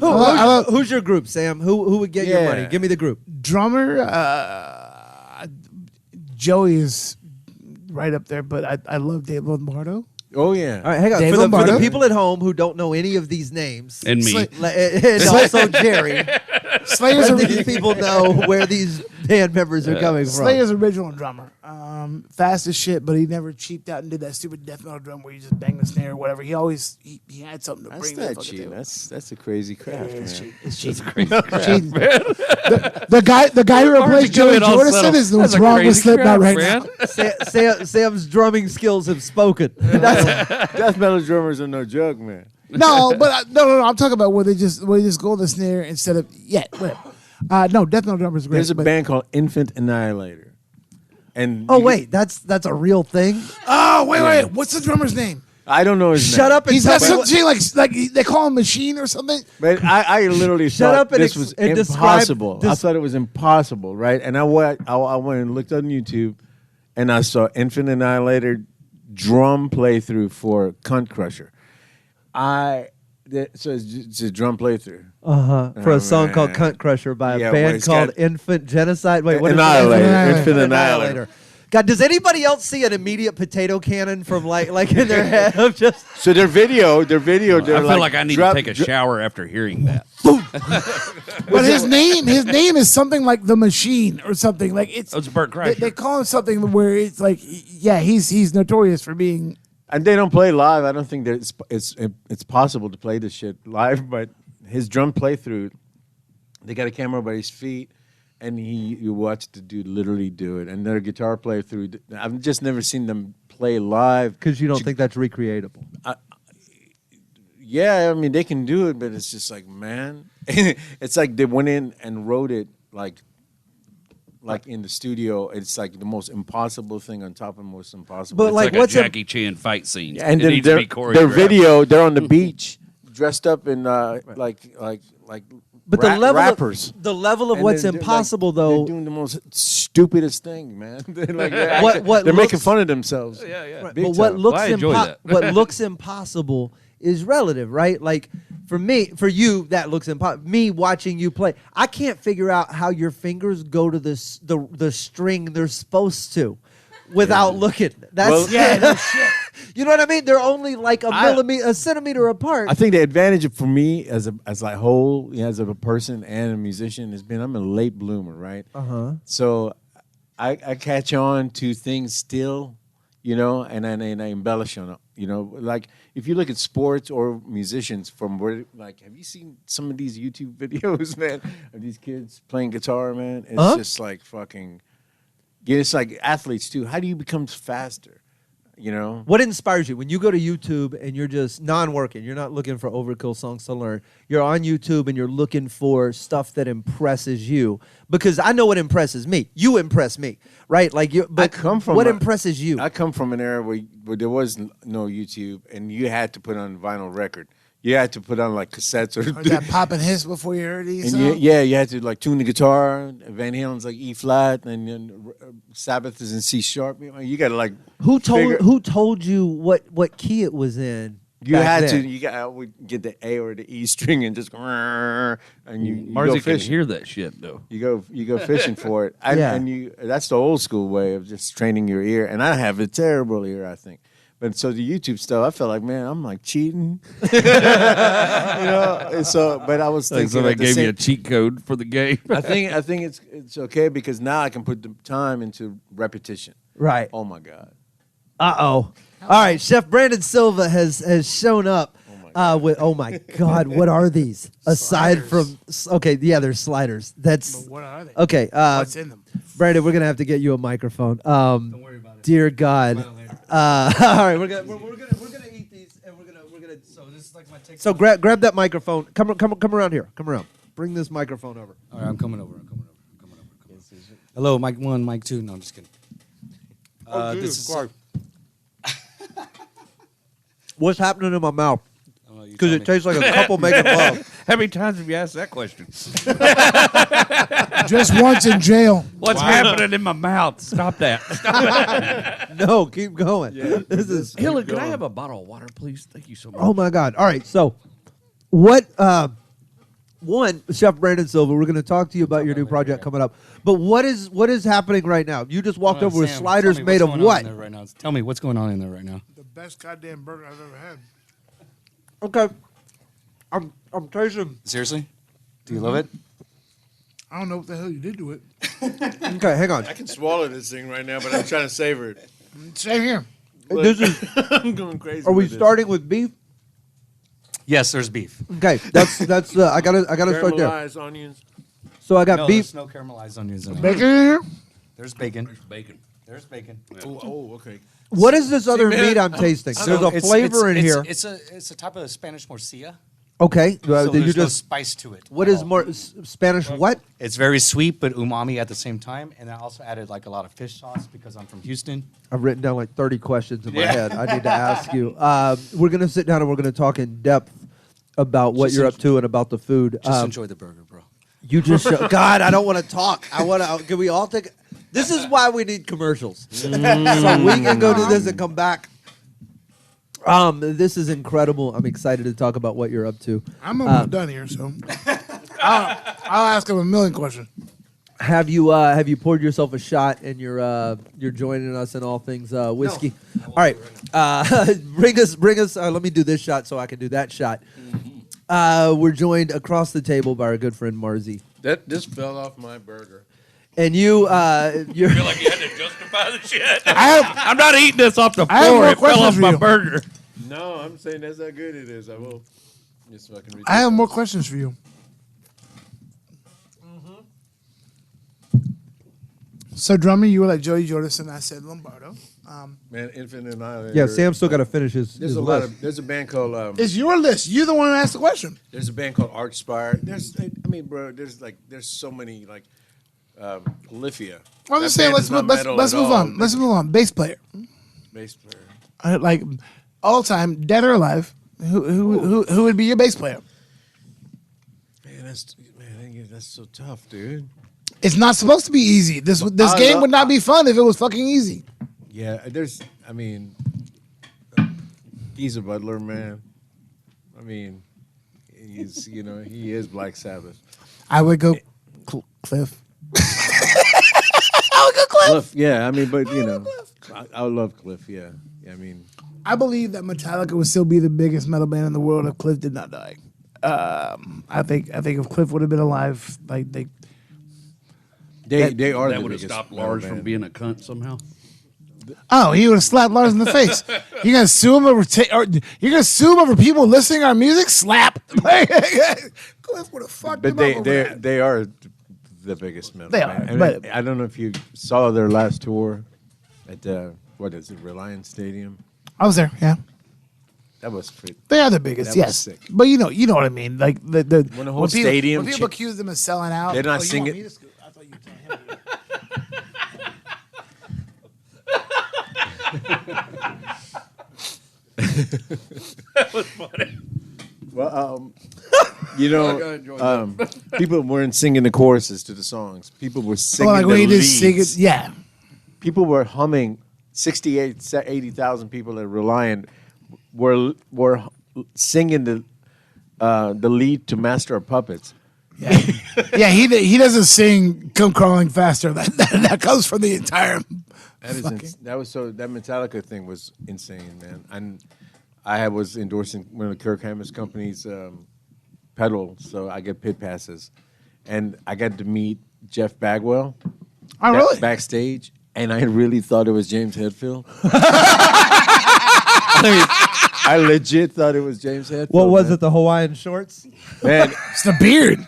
Who's your group, Sam? Who would get your Yeah. money? Give me the group. Drummer, Joey is right up there, but I love Dave Lombardo. Oh yeah. All right, hang on. Dave For the Lombardo? people at home who don't know any of these names, and me. and also Jerry, Slayer's, let these people know where these band members are coming from. Slayer's original drummer. Fast as shit, but he never cheaped out and did that stupid death metal drum where you just bang the snare or whatever. He always he had something to That's bring to the not fucking cheap. table. That's a crazy craft, Yeah, it's man. cheap. It's cheap. Cheating. The guy who Hard to replaced go Joey in all Jordison settle. is what's That's a wrong with crazy Slipknot crap, right man. now. Sam's drumming skills have spoken. That's- Death metal drummers are no joke, man. No, but no. I'm talking about where they just go the snare instead of whatever. No, death metal drummers is great. There's a but- band called Infant Annihilator, and oh you- wait, that's a real thing. Oh wait. What's the drummer's name? I don't know his name. Shut up and He's tell got me what- something like they call him Machine or something. But I literally Shut thought up and this ex- was and describe impossible. I this- thought it was impossible, right? And I went and looked on YouTube, and I saw Infant Annihilator drum playthrough for Cunt Crusher. So it's a drum playthrough. For Oh, a song called man. "Cunt Crusher" by Yeah, a where band it's called got- Infant Genocide. Wait, what is Annihilator. it? Infant Annihilator. God, does anybody else see an immediate potato cannon from like in their head of just? So their video, I they're feel like I need drop- to take a shower after hearing that. But his name is something like the Machine or something like it's. Oh, it's Burt They, Kreischer. they call him something where it's like he's notorious for being. And they don't play live. I don't think that it's possible to play this shit live. But his drum playthrough, they got a camera by his feet, and you watch the dude literally do it, and their guitar player through. I've just never seen them play live Because you don't think that's recreatable. Yeah, I mean they can do it, but it's just like, man, it's like they went in and wrote it like in the studio. It's like the most impossible thing on top of the most impossible. But It's like, like what's a Jackie Chan fight scene. and it then needs to be their choreographed. video, they're on the beach, dressed up in like But the level rappers. of, the level of And what's they're, like, impossible though. They're doing the most stupidest thing, man. They're like, What they're making looks- fun of themselves. Right, Big but what time. looks Well, I enjoy that. what looks impossible is relative, right? Like for you, that looks impossible. Me watching you play, I can't figure out how your fingers go to the string they're supposed to without looking. That's Well, you know what I mean? They're only like a centimeter apart. I think the advantage for me as a whole, as a person and a musician, has been I'm a late bloomer, right? So I catch on to things still, and I embellish on it. Like if you look at sports or musicians from where, like, have you seen some of these YouTube videos, man, of these kids playing guitar, man? It's just like fucking. Yeah, it's like athletes too. How do you become faster? What inspires you when you go to YouTube and you're just non-working? You're not looking for Overkill songs to learn. You're on YouTube and you're looking for stuff that impresses you. Because I know what impresses me. You impress me, right? Like you. But what impresses you? I come from an era where there was no YouTube, and you had to put on vinyl record. You had to put on like cassettes or that pop and hiss before you heard these. and you had to like tune the guitar. Van Halen's like E flat, and then Sabbath is in C sharp. You got to like Who told you what key it was in? you back had then? to. You got would get the A or the E string and just and you go Marzi can fishing. hear that shit though. You go fishing for it. Yeah. And that's the old school way of just training your ear. And I have a terrible ear, I think. But so the YouTube stuff, I felt like, man, I'm like cheating. And so, but I was Like thinking, somebody at the gave me a same- cheat code for the game. I think it's okay because now I can put the time into repetition. Right. Oh my God. All right, Chef Brandon Silva has shown up with. Oh my God, what are these? Aside from they're sliders. That's But what are they? okay. What's in them? Brandon, we're gonna have to get you a microphone. Don't worry about it. Dear God. All right, we're gonna eat these and we're gonna. So this is like my take. So grab that microphone. Come around here. Come around. Bring this microphone over. All right, I'm coming over. Hello, mic 1, mic 2. No, I'm just kidding. This is What's happening in my mouth? you Because tell it me. tastes like a couple making love. How many times have you asked that question? Just once in jail. What's happening in my mouth? Stop that. No, keep going. This is. Helen, can I have a bottle of water, please? Thank you so much. Oh my God! All right, so what? One, Chef Brandon Silva, we're going to talk to you about your new project coming up. But what is happening right now? You just walked over with Sam, sliders tell me made what's of going on what? in there right now. Tell me what's going on in there right now. The best goddamn burger I've ever had. Okay, I'm tasting. Seriously? Do you love it? I don't know what the hell you did to it. Okay, hang on. I can swallow this thing right now, but I'm trying to savor it. Same here. This is. I'm going crazy. Are we with this. starting with beef? Yes, there's beef. Okay, that's. I gotta start there. Caramelized onions. So I got No, beef. there's no caramelized onions in Bacon it. in here? There's bacon. Bacon. There's bacon. Oh, okay. What is this other man, meat I'm tasting? So There's a flavor in here. It's a type of Spanish morcilla. Okay, So did you there's no just? spice to it. What at is all. more Spanish? What? It's very sweet but umami at the same time, and I also added like a lot of fish sauce because I'm from Houston. I've written down like 30 questions in my head. I need to ask you. We're gonna sit down and we're gonna talk in depth about what Just you're up to and about the food. Just enjoy the burger, bro. You just God, I don't want to talk. I want to. Can we all take? This is why we need commercials, so we can go do this and come back. This is incredible. I'm excited to talk about what you're up to. I'm almost done here, so I'll ask him a million questions. Have you poured yourself a shot and you're joining us in all things whiskey? All right, bring us. Let me do this shot so I can do that shot. We're joined across the table by our good friend Marzi, That just fell off my burger. and you're. I feel like you had to justify the shit. have- I'm not eating this off the I have floor. more It fell questions off for my you. burger. No, I'm saying that's how good it is. I will. Just so I can read I have more questions for you. So drummer, you were like Joey Jordison. I said Lombardo. Man, Infinite Annihilator. Yeah, Sam's still got to finish his. There's his a lot list. of. There's a band called. It's your list. You're the one who asked the question. There's a band called Archspire. Bro, there's so many like. Lithia. I'm just saying. Let's move on. Let's move on. Bass player. Bass player. Like all time, dead or alive. Who would be your bass player? Man, that's so tough, dude. It's not supposed to be easy. This game would not be fun if it was fucking easy. Yeah, Geezer Butler, man. I mean, he is Black Sabbath. I would go Cliff. Cliff, yeah. I mean, but I would love Cliff. Yeah, I mean, I believe that Metallica would still be the biggest metal band in the world if Cliff did not die. I think if Cliff would have been alive, like they are. That would have stopped Lars from being a cunt somehow. Oh, he would have slapped Lars in the face. You gonna sue him over? You're gonna sue him over people listening to our music? Slap. Cliff would have fucked him up. But they are the biggest metal. They band. are. And But I don't know if you saw their last tour at Reliance Stadium. I was there. Yeah, That was pretty. they are the biggest. That was Yes, sick. but you know what I mean. Like the When the whole stadium When people accuse them of selling out, they're not you singing- want me to scoot? I thought you were telling him. That was funny. Well, I enjoyed people weren't singing the choruses to the songs. People were singing like the when he leads. just sing it. Yeah, People were humming. 80,000 people at Reliant were singing the lead to Master of Puppets. yeah, yeah. He doesn't sing "Come Crawling Faster." That comes from the entire. That Metallica thing was insane, man. And I was endorsing one of the Kirk Hammett's company's pedal, so I get pit passes, and I got to meet Jeff Bagwell. Oh, really? Backstage, and I really thought it was James Hetfield. I legit thought it was James Hetfield. What was man. it? The Hawaiian shorts? Man, It's the beard.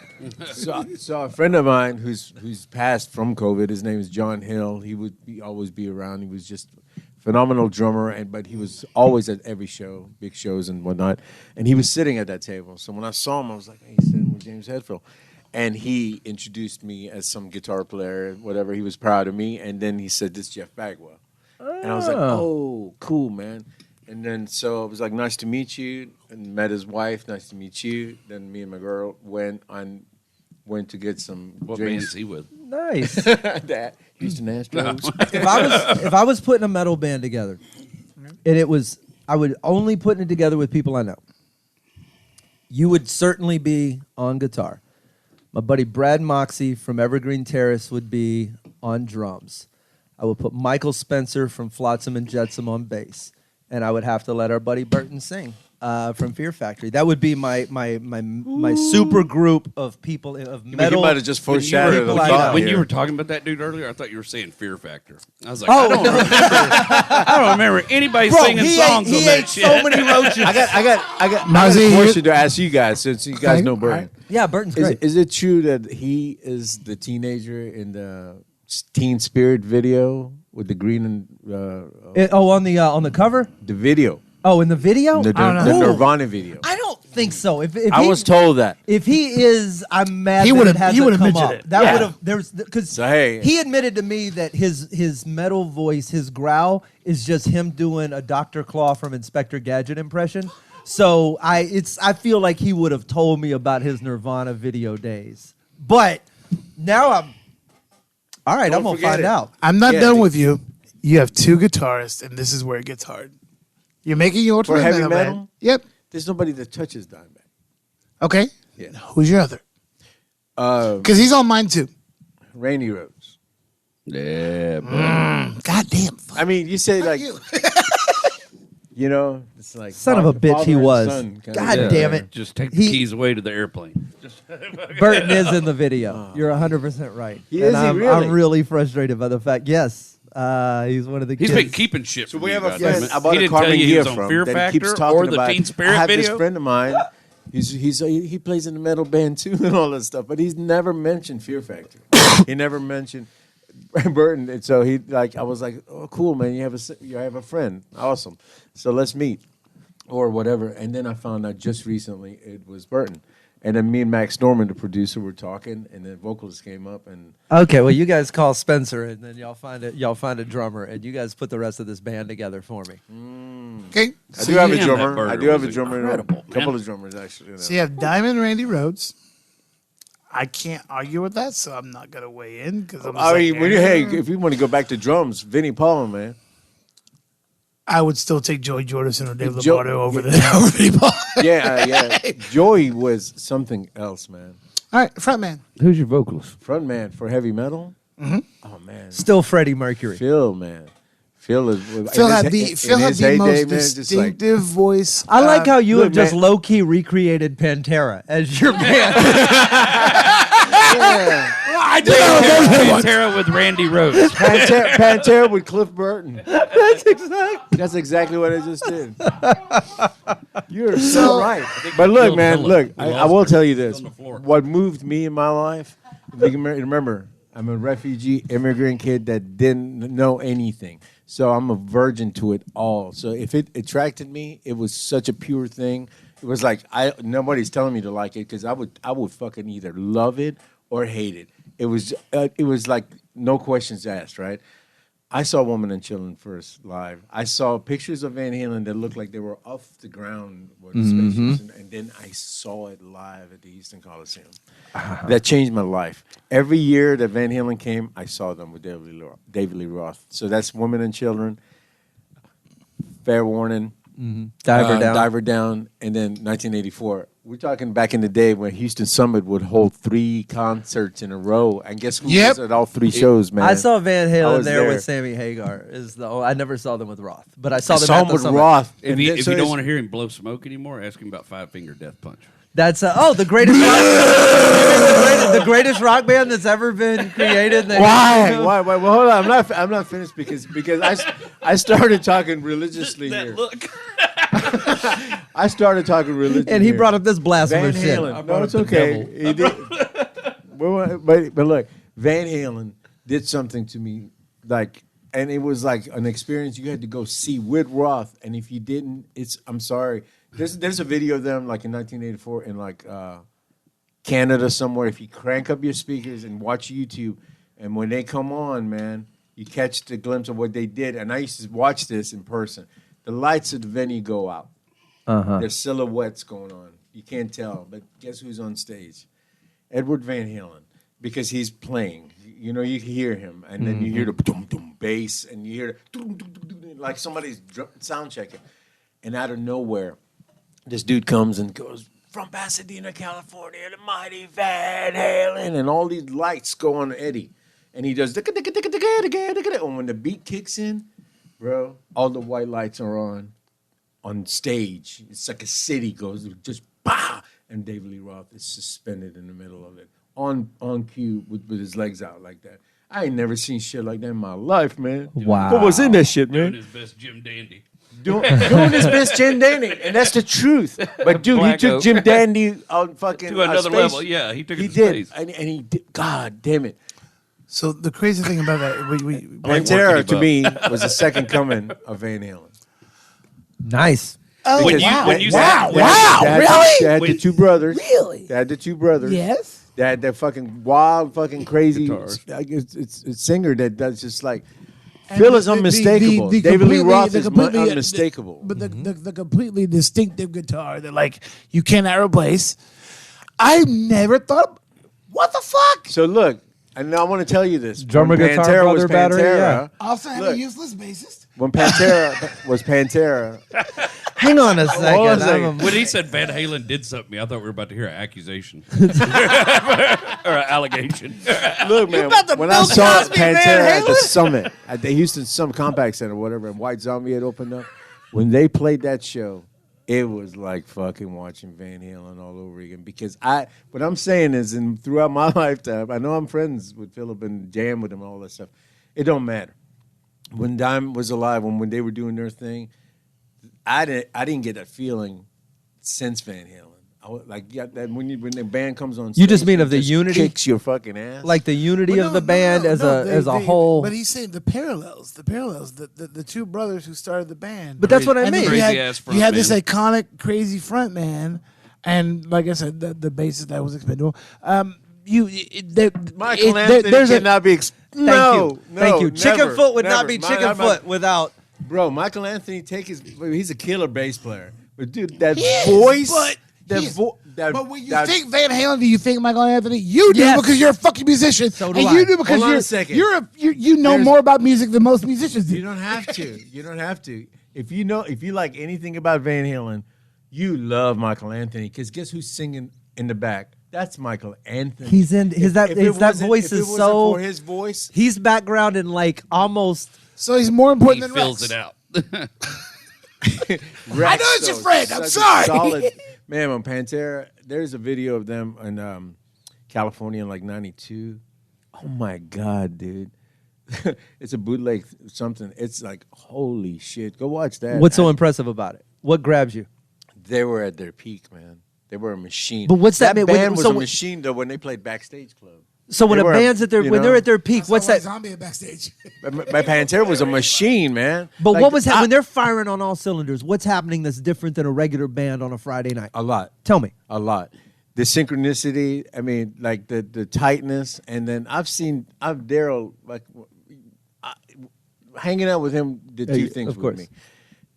so a friend of mine who's passed from COVID, his name is John Hill. He would always be around. He was just a phenomenal drummer, but he was always at every show, big shows and whatnot. And he was sitting at that table. So when I saw him, I was like, hey, he's sitting with James Hetfield. And he introduced me as some guitar player, whatever. He was proud of me. And then he said, this is Jeff Bagwell. And I was like, oh, cool, man. And then so it was like, nice to meet you. And met his wife, nice to meet you. Then me and my girl went to get some What band drinks. is he with? Nice. That Houston Astros. if I was putting a metal band together, and I would only put it together with people I know. You would certainly be on guitar. My buddy Brad Moxie from Evergreen Terrace would be on drums. I would put Michael Spencer from Flotsam and Jetsam on bass, and I would have to let our buddy Burton sing from Fear Factory. That would be my super group of people of metal. You might have just foreshadowed the When thought When here. you were talking about that dude earlier, I thought you were saying Fear Factor. I was like, Oh, I don't remember anybody singing songs on that shit. so many roaches. I got Marzi, a question to ask you guys, since you guys Okay, know Burton. all right. Yeah, Burton's great. Is it true that he is the teenager in the Teen Spirit video with the green and on the cover? the video? Oh, in the video? The I don't know. Nirvana video. I don't think so. If I he, was told that. if he is, I'm mad He that would've- it hasn't he would've come mentioned up. it. That Yeah. would have there's because So, hey. he admitted to me that his metal voice, his growl, is just him doing a Dr. Claw from Inspector Gadget impression. So I feel like he would have told me about his Nirvana video days. But now I'm all right. Don't I'm gonna forget find it. out. I'm not Yeah, done dude. with you. You have two guitarists, and this is where it gets hard. You're making your ultimate heavy metal metal? band. Yep. There's nobody that touches Dimebag. Okay. Yeah. Who's your other? Because he's on mine too. Rainy Roads. Yeah, but God damn. I mean, you say like, you. it's like Son of a bitch, father he and was. son kinda God thing. damn it. just take the He- keys away to the airplane. Burton is in the video. You're 100% right. He and is, he I'm, really? I'm really frustrated by the fact. Yes, he's one of the He's kids. been keeping shit. So from we you, have a goddammit. friend I bought He a didn't tell Carmen you he Gear was on from Fear that keeps Factor talking or the about Teen I Spirit have video. this friend of mine. He plays in the metal band too and all that stuff, but he's never mentioned Fear Factor. He never mentioned Burton. And so he like, I was like, oh, cool, man. You have a friend. Awesome. So let's meet, or whatever. And then I found out just recently it was Burton. And then me and Max Norman, the producer, were talking, and the vocalist came up, and Okay, well, you guys call Spencer, and then y'all find a drummer, and you guys put the rest of this band together for me. Okay. I do have a Damn, drummer. that burger I do have a was drummer. incredible, A couple man. of drummers actually. So you have Diamond Randy Rhodes. I can't argue with that, so I'm not gonna weigh in because I'm. I mean, hey, if we want to go back to drums, Vinnie Paul, man. I would still take Joey Jordison or Dave Jo- Lombardo over the Paul. Yeah. Joey was something else, man. All right, frontman. Who's your vocalist? Front man for heavy metal. Mm-hmm. Oh man, Still Freddie Mercury. Phil, man. Phil Had the most distinctive voice. I like how you look, have just man. low-key recreated Pantera as your band. I did that. Pantera with Randy Rhodes. Pantera with Cliff Burton. That's exactly what I just did. You're so right. But look, Phil man, Phillip, look. who I lost will her. tell you She's this. on the floor. What moved me in my life? Remember, I'm a refugee immigrant kid that didn't know anything. So I'm a virgin to it all. So if it attracted me, it was such a pure thing. It was like nobody's telling me to like it because I would fucking either love it or hate it. It was like no questions asked, right? I saw Woman and Children first live. I saw pictures of Van Halen that looked like they were off the ground with spaceships, and then I saw it live at the Houston Coliseum. That changed my life. Every year that Van Halen came, I saw them with David Lee Roth. So that's Women and Children, Fair Warning, Diver Down, and then 1984. We're talking back in the day when Houston Summit would hold 3 concerts in a row, and guess who was at all 3 shows, man? I saw Van I Halen was there with Sammy Hagar. I never saw them with Roth, but I saw them saw at him the with Summit. Roth. If And you, then- if so you don't it's- want to hear him blow smoke anymore, ask him about Five Finger Death Punch. That's the greatest the greatest rock band that's ever been created. Why? Well, hold on. I'm not finished because I started talking religiously here. Look. I started talking religion, And he here. brought up this Van blasphemous shit. Halen. No, it's okay. He did. But look, Van Halen did something to me, like, and it was like an experience you had to go see with Roth. And if you didn't, I'm sorry. There's a video of them like in 1984 in like Canada somewhere. If you crank up your speakers and watch YouTube, and when they come on, man, you catch the glimpse of what they did. And I used to watch this in person. The lights of the venue go out. There's silhouettes going on. You can't tell, but guess who's on stage? Edward Van Halen, because he's playing. You know, you hear him, and then you hear the boom, boom, bass, and you hear the doom, doom, doom, doom, like somebody's sound checking. And out of nowhere, this dude comes and goes, from Pasadena, California, the mighty Van Halen, and all these lights go on Eddie. And he does, and when the beat kicks in, bro, all the white lights are on stage. It's like a city goes, just bah! And David Lee Roth is suspended in the middle of it, on cue with his legs out like that. I ain't never seen shit like that in my life, man. Wow. What was in that shit, Doing man? his best Jim Dandy. Doing his best Jim Dandy, and that's the truth. But dude, Black he took Oak. Jim Dandy on fucking To another space. level. Yeah, he took it He to did, space. and he did. God damn it. So the crazy thing about that, Pantera to me was the second coming of Van Halen. Nice. oh, When wow, you wow, said- wow, really? They had the 2 brothers. Really? They had the 2 brothers. Yes. They had that fucking wild, fucking crazy Guitars. it's singer that does just like Phil is the- unmistakable. the David Lee completely- Roth the is completely- unmistakable. But the completely distinctive guitar that like you cannot replace. I never thought. What the fuck? So look, and I want to tell you this. Drummer, When guitar, Pantera was brother, battery, yeah. Also had Look. a useless bassist. When Pantera was Pantera, Hang on a second. Hold on a second. I'm a- When he said Van Halen did something to me, I thought we were about to hear an accusation or an allegation. look, man, about to when I Bill saw Cosby Van Pantera at the Halen? Summit, at the Houston Summit Compact Center, whatever, and White Zombie had opened up, when they played that show, it was like fucking watching Van Halen all over again. Because what I'm saying is, and throughout my lifetime, I know I'm friends with Philip and jam with him and all that stuff. It don't matter. When Dime was alive, when they were doing their thing, I didn't get that feeling since Van Halen. I was like, yeah, that when the band comes on, You just stage, mean it of the just unity? kicks your fucking ass. Like the unity Well, of the band as a whole. But he's saying the parallels, the two brothers who started the band. But that's what I And then mean. you Crazy had, ass front you had this man. iconic crazy front man, and like I said, the bassist that was expendable. Michael Anthony cannot be. Thank you. Chicken never, foot would never. not be chicken foot without. Bro, Michael Anthony, he's a killer bass player. But dude, that voice, but when you think Van Halen, do you think Michael Anthony? You do Yes. because you're a fucking musician, So do and I. you do because Hold on a second. you know more about music than most musicians do. you don't have to. You don't have to. If you like anything about Van Halen, you love Michael Anthony. Because guess who's singing in the back? That's Michael Anthony. He's in his that If it that wasn't- voice if it is wasn't so. for his voice. He's background in like almost. So he's more He important than fills Rex. it out. I know it's your friend. I'm Such a sorry. Solid man on Pantera. There's a video of them in California in like '92. Oh my god, dude! It's a bootleg something. It's like holy shit. Go watch that. What's so impressive about it? What grabs you? They were at their peak, man. They were a machine. But what's that mean? band When- was so a when- machine though when they played Backstage Club. So when They a were, band's at their you when know, they're at their peak, what's that? Zombie at backstage. My Pantera was a machine, man. But Like, what was that when they're firing on all cylinders? What's happening that's different than a regular band on a Friday night? a lot. Tell me. A lot. The synchronicity, I mean, like the tightness, and then I've Daryl, like, hanging out with him did two things of with course.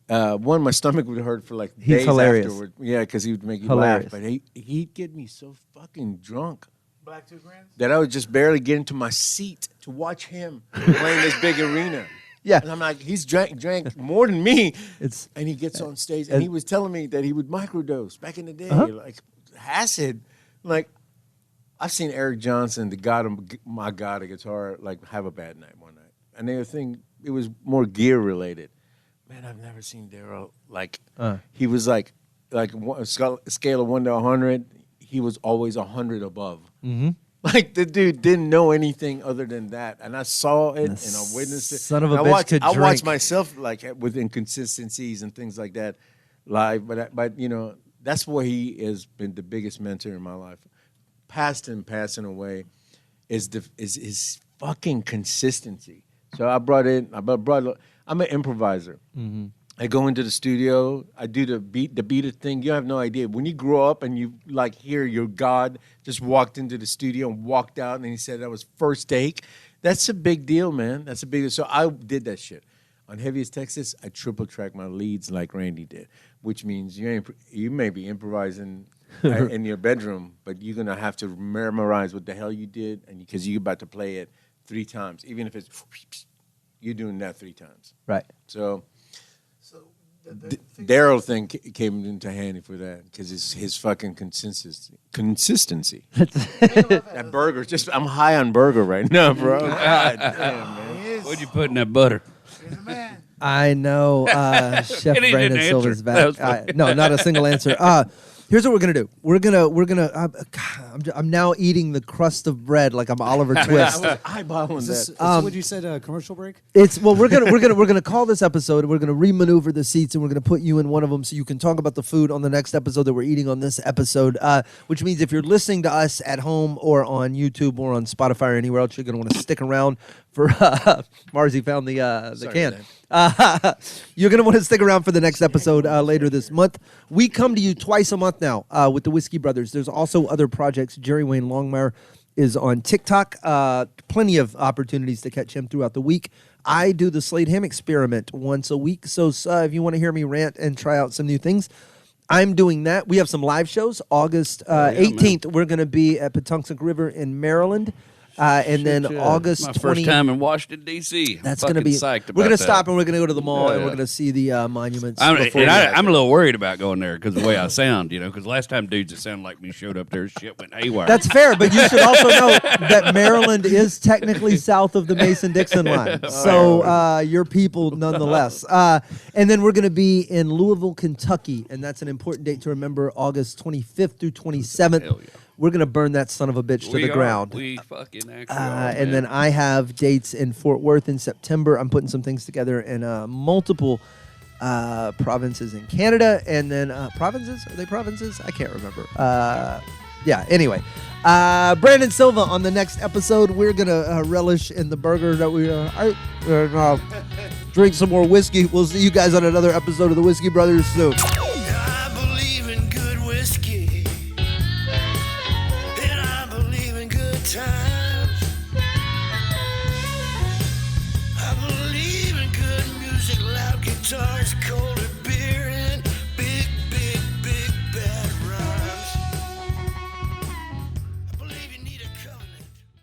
me. One, my stomach would hurt for like He's days hilarious. afterward. Yeah, because he would make you Hilarious. laugh. But he'd get me so fucking drunk Black 2 Grands. that I would just barely get into my seat to watch him playing this big arena. Yeah. And I'm like, he's drank more than me. It's And he gets on stage, and he was telling me that he would microdose back in the day, like acid. Like, I've seen Eric Johnson, the god of my god of guitar, like have a bad night one night. And the other thing, it was more gear related. Man, I've never seen Daryl like. He was like a scale of 1 to 100. He was always 100 above. Mm-hmm. Like the dude didn't know anything other than that, and I saw it and I witnessed it. Son of a And bitch could I drink. watched myself like with inconsistencies and things like that live, but you know that's where he has been the biggest mentor in my life. Past him passing away is his fucking consistency. So I brought I'm an improviser. Mm-hmm. I go into the studio. I do the beat thing. You have no idea. When you grow up and you like hear your God just walked into the studio and walked out, and he said that was first take. That's a big deal, man. That's a big deal. So I did that shit. On Heaviest Texas, I triple track my leads like Randy did, which means you may be improvising in your bedroom, but you're gonna have to memorize what the hell you did, and because you're about to play it 3 times, even if it's you're doing that 3 times. right. So Daryl thing came into handy for that because his fucking consistency. That burger, I'm high on burger right now, bro. God damn, man. What'd you put in that butter? I know. Chef And he Brandon didn't Silva's answer. That was back. No, not a single answer. Here's what we're gonna do. We're gonna. I'm now eating the crust of bread like I'm Oliver Twist. I was eyeballing Is that. this what you said? Commercial break? It's we're gonna call this episode. We're gonna remaneuver the seats and we're gonna put you in one of them so you can talk about the food on the next episode that we're eating on this episode. Which means if you're listening to us at home or on YouTube or on Spotify or anywhere else, you're gonna want to stick around for Marzi found the Sorry, can. man. You're gonna want to stick around for the next episode later this month. We come to you twice a month now with the Whiskey Brothers. There's also other projects. Jerry Wayne Longmire is on TikTok. Plenty of opportunities to catch him throughout the week. I do the Slade Ham experiment once a week. So if you want to hear me rant and try out some new things, I'm doing that. We have some live shows. August 18th, we're going to be at Patuxent River in Maryland. And then August My 20th. first time in Washington, D.C. That's going to be. psyched about We're going to that. stop and we're going to go to the mall and Yeah. we're going to see the monuments. I'm before a we- little worried about going there because the way I sound, because last time dudes that sounded like me showed up there, shit went haywire. That's fair, but you should also know that Maryland is technically south of the Mason-Dixon line. So your people nonetheless. And then we're going to be in Louisville, Kentucky, and that's an important date to remember, August 25th through 27th. Hell yeah. We're going to burn that son of a bitch to the ground. We fucking actually are, And then man. I have dates in Fort Worth in September. I'm putting some things together in multiple provinces in Canada, and then provinces? Are they provinces? I can't remember. Yeah, anyway. Brandon Silva on the next episode. We're going to relish in the burger that we drink some more whiskey. We'll see you guys on another episode of the Whiskey Brothers soon.